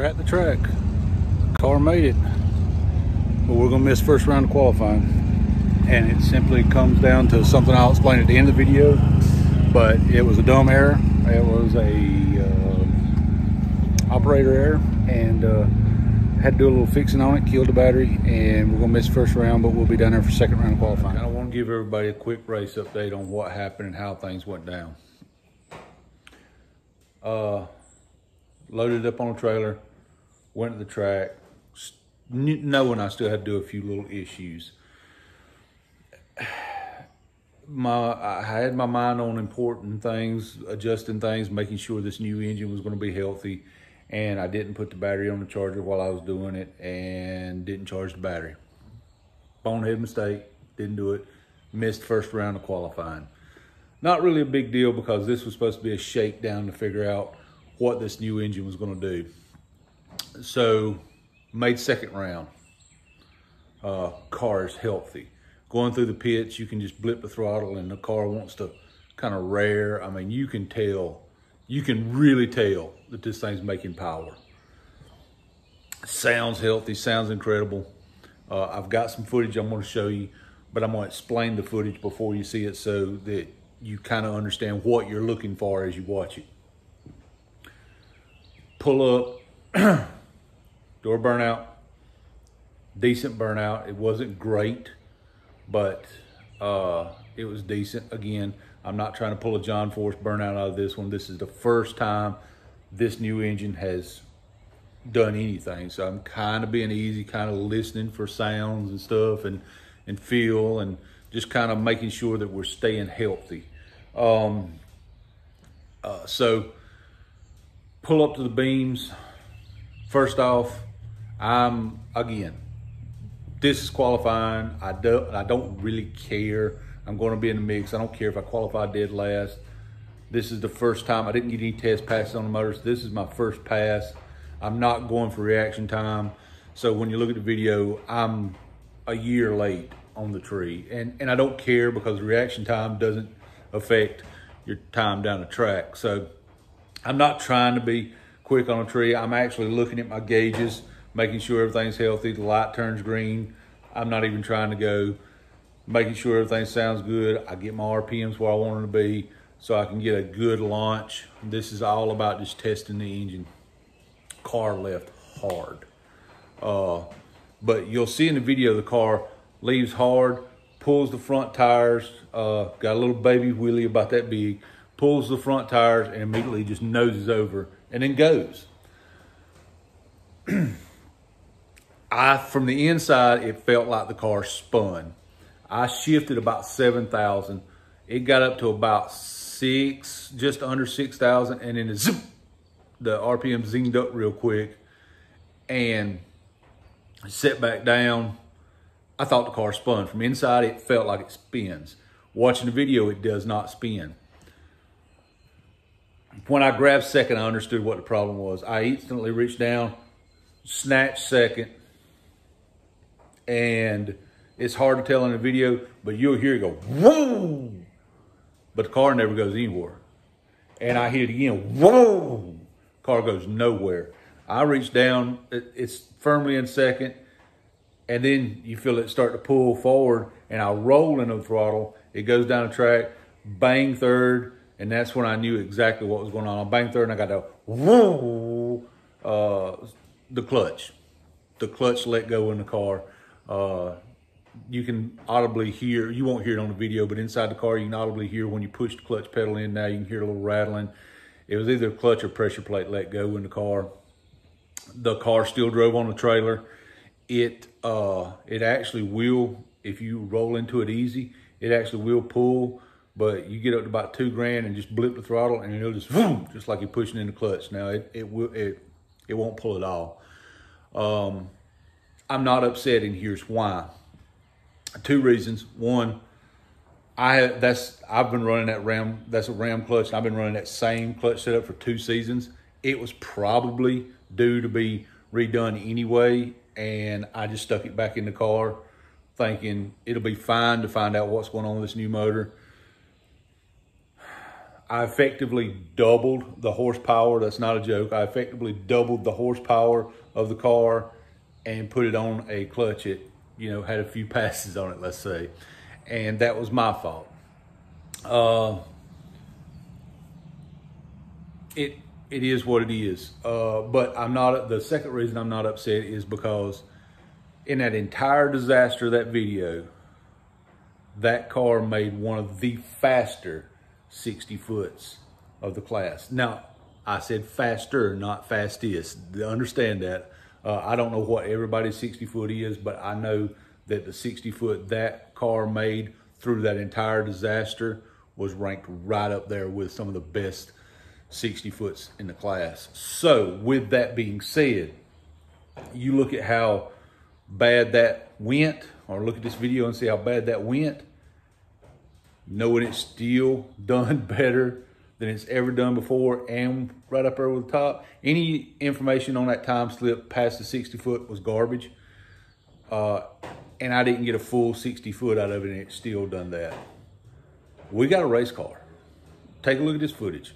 at the track. Car made it, but we're gonna miss first round of qualifying. And it simply comes down to something I'll explain at the end of the video, but it was a dumb error. It was a operator error, and had to do a little fixing on it, killed the battery, and we're gonna miss first round, but we'll be down there for second round of qualifying. I want to give everybody a quick race update on what happened and how things went down. Loaded up on a trailer, went to the track, knowing I still had to do a few little issues. I had my mind on important things, adjusting things, making sure this new engine was going to be healthy, and I didn't put the battery on the charger while I was doing it and didn't charge the battery. Bonehead mistake, didn't do it, missed first round of qualifying. Not really a big deal because this was supposed to be a shakedown to figure out what this new engine was going to do. So made second round. Car is healthy. Going through the pits, you can just blip the throttle and the car wants to kind of rear. I mean, you can tell, you can really tell that this thing's making power. Sounds healthy, sounds incredible. I've got some footage I'm going to show you, but I'm going to explain the footage before you see it so that you kind of understand what you're looking for as you watch it. Pull up, door burnout, decent burnout. It wasn't great, but it was decent. Again, I'm not trying to pull a John Force burnout out of this one. This is the first time this new engine has done anything. So I'm kind of being easy, kind of listening for sounds and stuff and feel and just kind of making sure that we're staying healthy. So pull up to the beams. First off, again, this is qualifying. I don't really care. I'm going to be in the mix. I don't care if I qualify dead last. This is the first time. I didn't get any test passes on the motors. This is my first pass. I'm not going for reaction time. So when you look at the video, I'm a year late on the tree. And I don't care because reaction time doesn't affect your time down the track. So I'm not trying to be quick on a tree. I'm actually looking at my gauges, making sure everything's healthy. The light turns green. I'm not even trying to go, making sure everything sounds good. I get my RPMs where I want them to be so I can get a good launch. This is all about just testing the engine. Car left hard. But you'll see in the video, the car leaves hard, pulls the front tires, got a little baby wheelie about that big, pulls the front tires and immediately just noses over and then goes. From the inside, it felt like the car spun. I shifted about 7,000. It got up to about just under 6,000, and then zip, the RPM zinged up real quick and set back down. I thought the car spun. From inside, it felt like it spins. Watching the video, it does not spin. When I grabbed second, I understood what the problem was. I instantly reached down, snatched second, and it's hard to tell in the video, but you'll hear it go, whoa! But the car never goes anywhere. And I hit it again, whoa! Car goes nowhere. I reach down, it's firmly in second, and then you feel it start to pull forward, and I roll in the throttle. It goes down the track, bang third, and that's when I knew exactly what was going on. I banged third, and I got to whoa, the clutch. The clutch let go in the car. You can audibly hear, you won't hear it on the video, but inside the car, you can audibly hear when you push the clutch pedal in now, you can hear a little rattling. It was either clutch or pressure plate let go in the car. The car still drove on the trailer. It actually will, if you roll into it easy, it actually will pull, but you get up to about $2,000 and just blip the throttle and it'll just, boom, just like you're pushing in the clutch. Now it won't pull at all. I'm not upset, and here's why. Two reasons. One, I've been running that Ram, that's a Ram clutch, and I've been running that same clutch setup for 2 seasons. It was probably due to be redone anyway, and I just stuck it back in the car thinking it'll be fine to find out what's going on with this new motor. I effectively doubled the horsepower. That's not a joke. I effectively doubled the horsepower of the car and put it on a clutch. It, you know, had a few passes on it, let's say. And that was my fault. It is what it is. But I'm not, the second reason I'm not upset is because in that entire disaster of that video, that car made one of the faster 60 foots of the class. Now, I said faster, not fastest. Understand that. I don't know what everybody's 60 foot is, but I know that the 60 foot that car made through that entire disaster was ranked right up there with some of the best 60 foots in the class. So with that being said, you look at how bad that went, or look at this video and see how bad that went, knowing it's still done better than it's ever done before and right up there with the top. Any information on that time slip past the 60 foot was garbage. And I didn't get a full 60 foot out of it, and it still done that. We got a race car. Take a look at this footage.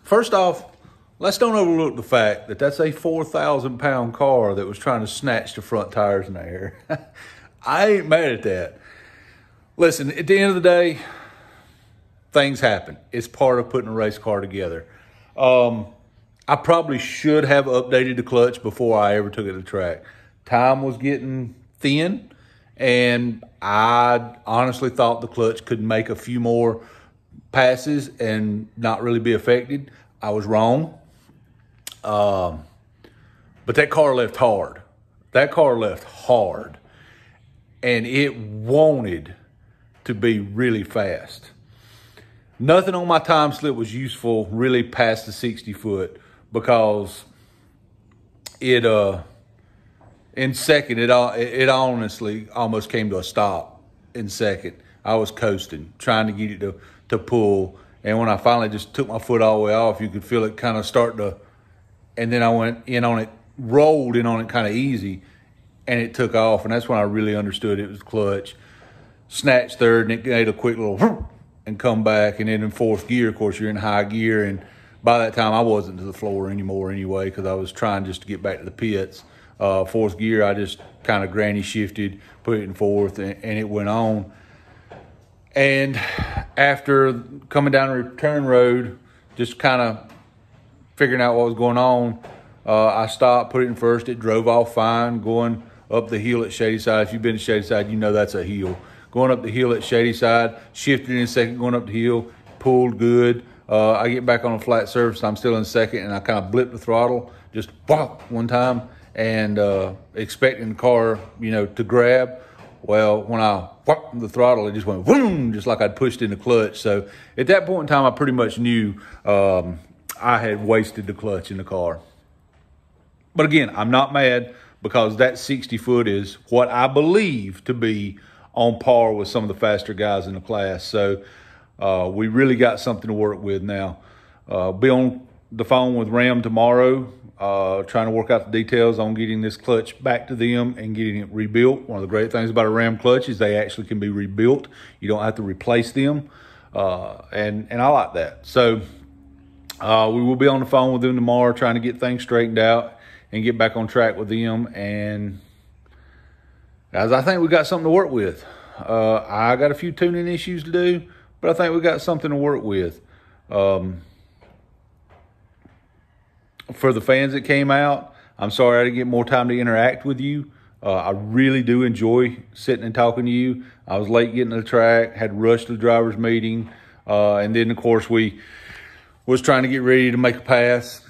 First off, let's don't overlook the fact that that's a 4,000 pound car that was trying to snatch the front tires in the air. I ain't mad at that. Listen, at the end of the day, things happen. It's part of putting a race car together. I probably should have updated the clutch before I ever took it to the track. Time was getting thin, and I honestly thought the clutch could make a few more passes and not really be affected. I was wrong. But that car left hard. That car left hard. And it wanted to be really fast. Nothing on my time slip was useful really past the 60 foot because it in second it honestly almost came to a stop in second. I was coasting, trying to get it to pull. And when I finally just took my foot all the way off, you could feel it kind of start to, and then I went in on it, rolled in on it kind of easy, and it took off. And that's when I really understood it was clutch. Snatched third, and it made a quick little and come back. And then in fourth gear, of course, you're in high gear. And by that time, I wasn't to the floor anymore anyway because I was trying just to get back to the pits. Fourth gear, I just kind of granny shifted, put it in fourth, and it went on. And after coming down the return road, just kind of figuring out what was going on, I stopped, put it in first. It drove off fine, going up the hill at Shadyside. If you've been to Shadyside, you know that's a hill. Going up the hill at Shadyside, shifted in second, going up the hill, pulled good. I get back on a flat surface. I'm still in second, and I kind of blipped the throttle, just whop one time, and expecting the car, you know, to grab. Well, when I whopped the throttle, it just went boom, just like I'd pushed in the clutch. So at that point in time, I pretty much knew I had wasted the clutch in the car. But again, I'm not mad because that 60 foot is what I believe to be on par with some of the faster guys in the class. So we really got something to work with now. Be on the phone with Ram tomorrow, trying to work out the details on getting this clutch back to them and getting it rebuilt. One of the great things about a Ram clutch is they actually can be rebuilt. You don't have to replace them, and I like that. So we will be on the phone with them tomorrow, trying to get things straightened out and get back on track with them. And guys, I think we got something to work with. I got a few tuning issues to do, but I think we got something to work with. For the fans that came out, I'm sorry I didn't get more time to interact with you. I really do enjoy sitting and talking to you. I was late getting to the track, had to rush to the driver's meeting. And then, of course, we was trying to get ready to make a pass.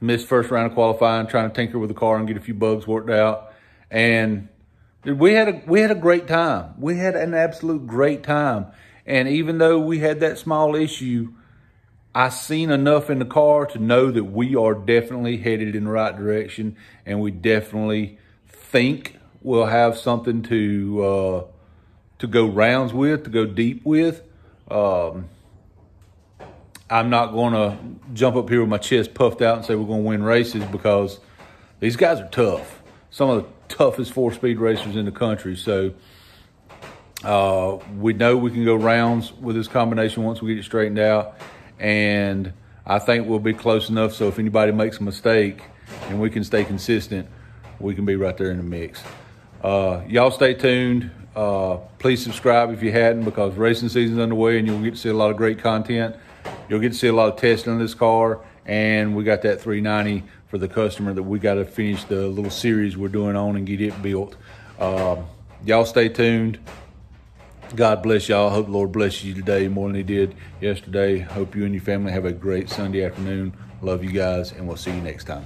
missed first round of qualifying, trying to tinker with the car and get a few bugs worked out. And we had a great time. We had an absolute great time. And even though we had that small issue, I seen enough in the car to know that we are definitely headed in the right direction, and we definitely think we'll have something to go rounds with, to go deep with. I'm not going to jump up here with my chest puffed out and say we're going to win races, because these guys are tough. Some of the toughest 4-speed racers in the country. So we know we can go rounds with this combination once we get it straightened out. And I think we'll be close enough so if anybody makes a mistake and we can stay consistent, we can be right there in the mix. Y'all stay tuned. Please subscribe if you hadn't, because racing season's underway and you'll get to see a lot of great content. You'll get to see a lot of testing on this car, and we got that 390 for the customer that we got to finish the little series we're doing on and get it built. Y'all stay tuned. God bless y'all. I hope the Lord blesses you today more than he did yesterday. Hope you and your family have a great Sunday afternoon. Love you guys, and we'll see you next time.